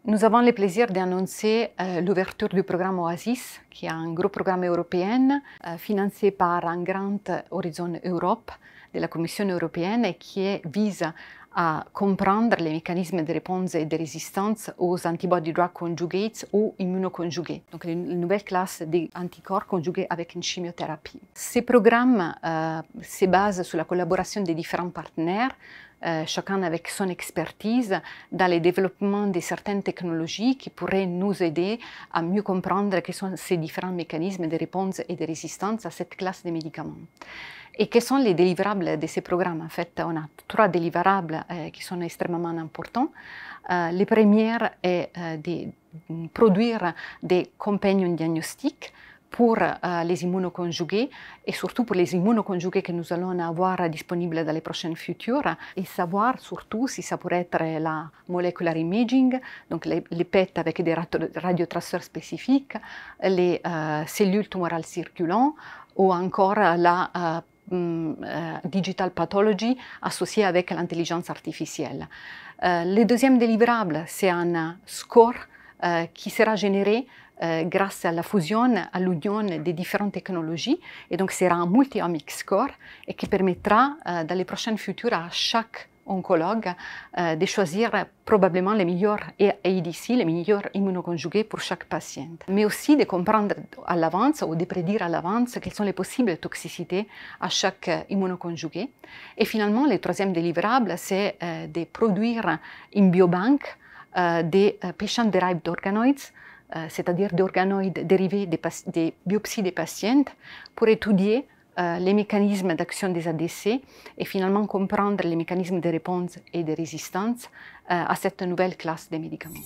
Nous avons le plaisir d'annoncer l'ouverture du programme OASIS, qui est un gros programme européen financé par un grand Horizon Europe de la Commission européenne et qui vise à comprendre les mécanismes de réponse et de résistance aux antibody-drug conjugates ou immunoconjugués, donc une nouvelle classe d'anticorps conjugués avec une chimiothérapie. Ces programmes se basent sur la collaboration des différents partenaires, chacun avec son expertise dans le développement de certaines technologies qui pourraient nous aider à mieux comprendre quels sont ces différents mécanismes de réponse et de résistance à cette classe de médicaments. Et quels sont les délivrables de ces programmes? En fait, on a 3 délivrables qui sont extrêmement importants. Le premier est de produire des compagnons diagnostiques pour les immunoconjugués et surtout pour les immunoconjugués que nous allons avoir disponibles dans les prochains futurs et savoir surtout si ça pourrait être la molecular imaging, donc les PET avec des radiotraceurs spécifiques, les cellules tumorales circulantes ou encore la digital pathology associée avec l'intelligence artificielle. Le deuxième délivrable, c'est un score qui sera généré grâce à la fusion, à l'union des différentes technologies, et donc sera un multi-omics score et qui permettra dans les prochains futurs à chaque oncologue de choisir probablement les meilleurs ADC, les meilleurs immunoconjugués pour chaque patient. Mais aussi de comprendre à l'avance ou de prédire à l'avance quelles sont les possibles toxicités à chaque immunoconjugué. Et finalement, le troisième délivrable, c'est de produire une biobanque des patient-derived organoids, c'est-à-dire d'organoïdes dérivés des biopsies des patients, pour étudier les mécanismes d'action des ADC et finalement comprendre les mécanismes de réponse et de résistance à cette nouvelle classe de médicaments.